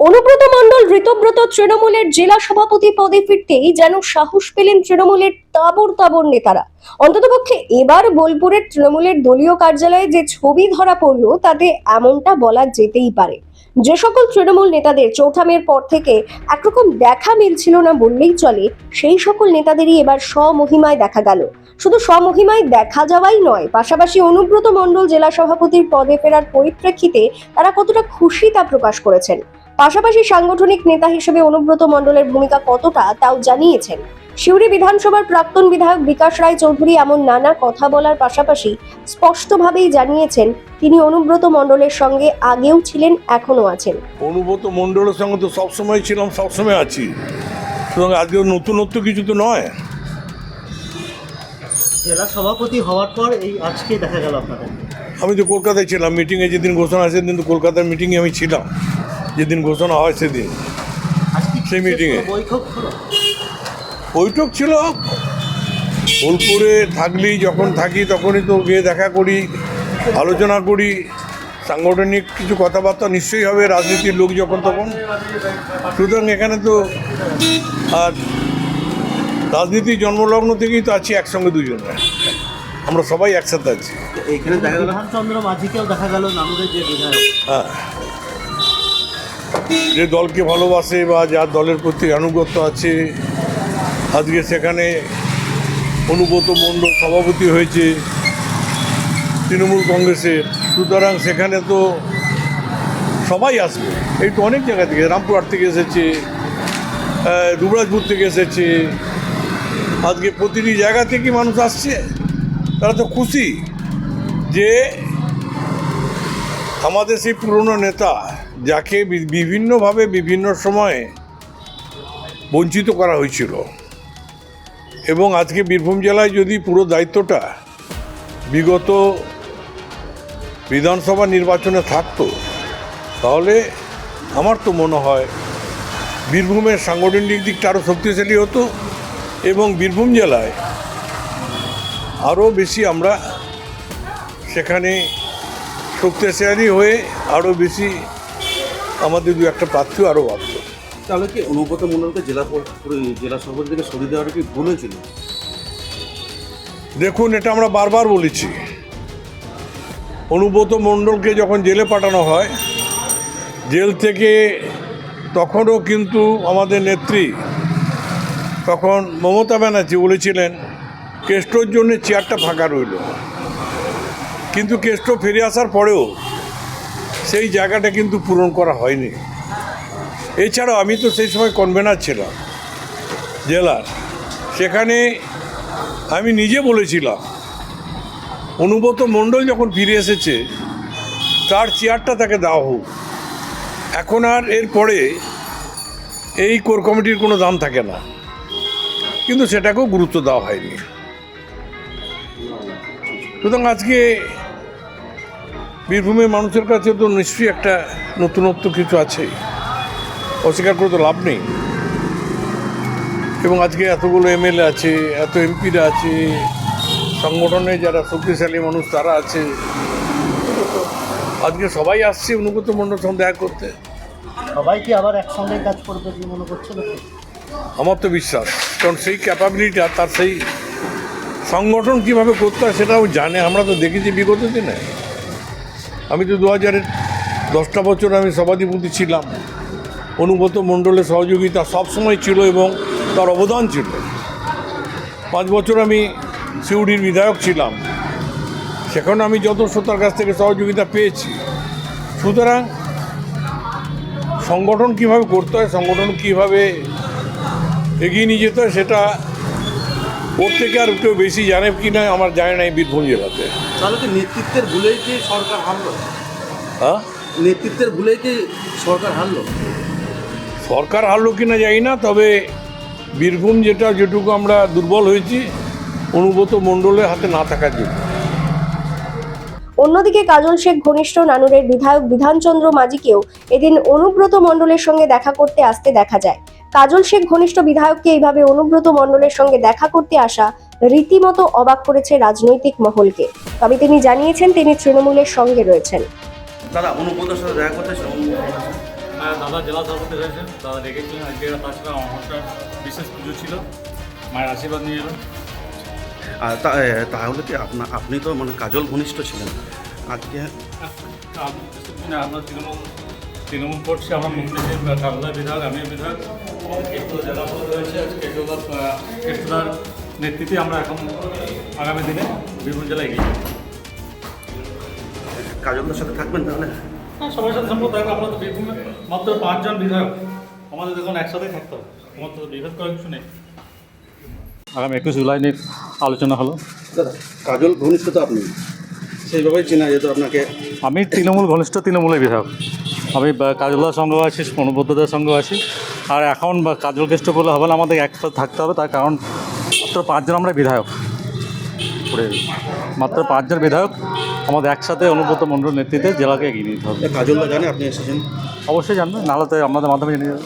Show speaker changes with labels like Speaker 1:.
Speaker 1: অনুব্রত মণ্ডল ঋতব্রত তৃণমূলের জেলা সভাপতি পদে ফিরতেই যেন সাহস পেলেন তৃণমূলের তাবর তাবর নেতারা। অন্ততপক্ষে এবার বোলপুরের তৃণমূলের দলীয় কার্যালয়ে যে ছবি ধরা পড়ল তাতে এমনটা বলা যেতেই পারে। যে সকল তৃণমূল নেতাদের চৌঠা মের পর থেকে একরকম দেখা মিলছিল না বললেই চলে, সেই সকল নেতাদেরই এবার স্বমহিমায় দেখা গেল। শুধু স্বমহিমায় দেখা যাওয়াই নয়, পাশাপাশি অনুব্রত মণ্ডল জেলা সভাপতির পদে ফেরার পরিপ্রেক্ষিতে তারা কতটা খুশি তা প্রকাশ করেছেন। পাশাপাশি সাংগঠনিক নেতা হিসেবে অনুব্রত মণ্ডলের ভূমিকা কতটা তাও জানিয়েছেন। সিউড়ি বিধানসভার প্রাক্তন বিধায়ক বিকাশ রায় চৌধুরী এমন নানা কথা বলার পাশাপাশি স্পষ্টভাবেই জানিয়েছেন তিনি অনুব্রত মণ্ডলের সঙ্গে আগেও ছিলেন, এখনো আছেন।
Speaker 2: অনুব্রত মণ্ডলের সঙ্গে তো সবসময় ছিলাম, সবসময় আছি, সুতরাং আজকেও নতুনত্ব কিছু তো নয়।
Speaker 3: জেলা সভাপতি হওয়ার পর এই আজকে দেখা গেল আপনাদের।
Speaker 2: আমি তো কলকাতায় ছিলাম মিটিংয়ে, যেদিন ঘোষণা হয় সেদিন তো কলকাতার মিটিংয়ে আমি ছিলাম, যেদিন ঘোষণা হয় সেদিন সেই মিটিংয়ে বৈঠক ছিল। বোলপুরে থাকলেই যখন থাকি তখনই তো গিয়ে দেখা করি, আলোচনা করি, সাংগঠনিক কিছু কথাবার্তা নিশ্চয়ই হবে, রাজনীতির লোক যখন তখন। সুতরাং এখানে তো আর রাজনীতির জন্মলগ্ন থেকেই তো আছি একসঙ্গে দুজনে, আমরা সবাই একসাথে আছি।
Speaker 3: এইখানে দেখা গেল বিধানচন্দ্র মাঝিকেও দেখা গেল নানুরের যে বিধায়ক,
Speaker 2: হ্যাঁ, যে দলকে ভালোবাসে বা যার দলের প্রতি আনুগত্য আছে, আজকে সেখানে অনুব্রত মণ্ডল সভাপতি হয়েছে তৃণমূল কংগ্রেসের। সুতরাং সেখানে তো সবাই আসবে, এই তো অনেক জায়গা থেকে, রামপুরহাট থেকে এসেছে, দুবরাজপুর থেকে এসেছে, আজকে প্রতিটি জায়গা থেকে মানুষ আসছে। তারা তো খুশি যে আমাদের সেই পুরনো নেতা, যাকে বিভিন্নভাবে বিভিন্ন সময়ে বঞ্চিত করা হয়েছিল, এবং আজকে বীরভূম জেলায় যদি পুরো দায়িত্বটা বিগত বিধানসভা নির্বাচনে থাকতো, তাহলে আমার তো মনে হয় বীরভূমের সাংগঠনিক দিকটা আরও শক্তিশালী হতো এবং বীরভূম জেলায় আরও বেশি আমরা সেখানে শক্তিশালী হয়ে আরও বেশি আমাদের দু একটা প্রার্থীও আরও বাড়ত।
Speaker 4: তাহলে কি অনুব্রত মণ্ডলকে জেলা সভাপতি থেকে সরিয়ে দেওয়াটা কি ভুল হয়েছিল?
Speaker 2: দেখুন, এটা আমরা বারবার বলেছি, অনুব্রত মণ্ডলকে যখন জেলে পাঠানো হয়, জেল থেকে তখনও কিন্তু আমাদের নেত্রী, তখন মমতা ব্যানার্জি বলেছিলেন কেষ্টর জন্য চেয়ারটা ফাঁকা রইল, কিন্তু কেষ্ট ফিরে আসার পরেও সেই জায়গাটা কিন্তু পূরণ করা হয়নি। এছাড়াও আমি তো সেই সময় কনভেনার ছিলাম জেলার, সেখানে আমি নিজে বলেছিলাম অনুব্রত মণ্ডল যখন ফিরে এসেছে তার চেয়ারটা তাকে দেওয়া হোক। এখন আর এরপরে এই কোর কমিটির কোনো দাম থাকে না, কিন্তু সেটাকেও গুরুত্ব দেওয়া হয়নি। সুতরাং আজকে বীরভূমের মানুষের কাছে তো নিশ্চয়ই একটা নতুনত্ব কিছু আছে, অস্বীকার করে তো লাভ নেই। এবং আজকে এতগুলো এমএলএ আছে, এত এমপিরা আছে, সংগঠনে যারা শক্তিশালী মানুষ তারা আছে, আজকে সবাই আসছে অনুব্রত মণ্ডলের সঙ্গে দেখা করতে।
Speaker 3: সবাই কি আবার একসঙ্গে কাজ করবে কি মনে করছিল?
Speaker 2: আমার তো বিশ্বাস, কারণ সেই ক্যাপাবিলিটিটা, তার সেই সংগঠন কীভাবে করতে হয় সেটাও জানে। আমরা তো দেখেছি বিগত দিনে, আমি তো 2010টা বছর আমি সভাধিপতি ছিলাম, অনুব্রত মণ্ডলের সহযোগিতা সবসময় ছিল এবং তার অবদান ছিল। 5 বছর আমি সিউড়ির বিধায়ক ছিলাম, সেখানে আমি যথেষ্ট তার কাছ থেকে সহযোগিতা পেয়েছি। সুতরাং সংগঠন কীভাবে করতে হয়, সংগঠন কীভাবে এগিয়ে নিয়ে যেতে হয়, সেটা ওর থেকে আর কেউ বেশি জানে কি না আমার জানে না এই বীরভূম জেলাতে।
Speaker 4: তাহলে কি নেতৃত্বের ভুলেই কি সরকার হারলো?
Speaker 2: হ্যাঁ,
Speaker 4: নেতৃত্বের ভুলেই কি সরকার হারলো?
Speaker 2: সরকার হারলো কি না জানি না, তবে বীরভূম যেটুকু আমরা দুর্বল হয়েছি অনুব্রত মণ্ডলের হাতে না থাকার জন্য।
Speaker 1: অন্যদিকে কাজল শেখ ঘনিষ্ঠ নানুরের বিধায়ক বিধানচন্দ্র মাঝিকেও এদিন অনুব্রত মণ্ডলের সঙ্গে দেখা করতে আসতে দেখা যায়। কাজল শেখ ঘনিষ্ঠ বিধায়ককে এইভাবে অনুব্রত মণ্ডলের সঙ্গে দেখা করতে আসা রীতিমতো অবাক করেছে রাজনৈতিক মহলকে। তবে তিনি জানিয়েছেন তিনি তৃণমূলের সঙ্গে রয়েছেন।
Speaker 4: দাদা অনুব্রতের সাথে দেখা করতে
Speaker 5: দাদা জেলা সভাপতি হয়েছেন, দাদা ডেকেছিলেন আজকে। তাছাড়া আমার বিশেষ পুজো ছিল, মায়ের আশীর্বাদ নিয়ে এলাম।
Speaker 4: আর তাহলে কি আপনি তো মানে কাজল ঘনিষ্ঠ ছিলেন আজকে?
Speaker 5: আমরা তৃণমূল করছি, আমার মুখ্যমন্ত্রী কালদার বিধায়ক, আমিও বিধায়ক, কেষ্টুলা জেলা সভাপতি হয়েছে। কেষ্টুলার নেতৃত্বে আমরা এখন আগামী দিনে বীরভূম জেলায় এগিয়ে যাবো।
Speaker 4: কাজলদের সাথে থাকবেন তাহলে?
Speaker 5: হ্যাঁ, সবার সাথে সম্পর্ক থাকবে। আমরা তো বীরভূমে মাত্র 5 জন বিধায়ক, আমাদের দেখুন একসাথেই থাকতে হবে, আমার তো বিভেদ করার কিছু নেই। আগামী 21 জুলাই নিয়ে আলোচনা হলো।
Speaker 4: দাদা কাজল ঘনিষ্ঠ তো আপনি, সেইভাবেই চেনা যেত আপনাকে।
Speaker 5: আমি তৃণমূল ঘনিষ্ঠ, তৃণমূলের বিধায়ক। আমি কাজলদার সঙ্গেও আছি, অনুব্রতদের সঙ্গেও আছি। আর এখন কাজল কেষ্ট করলে হবে না, আমাদের একসাথে থাকতে হবে। তার কারণ মাত্র 5 জন আমরা বিধায়ক, মাত্র 5 জন বিধায়ক আমাদের একসাথে অনুব্রত মণ্ডলের নেতৃত্বে জেলাকে এগিয়ে নিতে হবে।
Speaker 4: কাজলদা জানে আপনি এসেছেন?
Speaker 5: অবশ্যই জানবে, নাহলে তো আমাদের মাধ্যমে জেনে যাবে।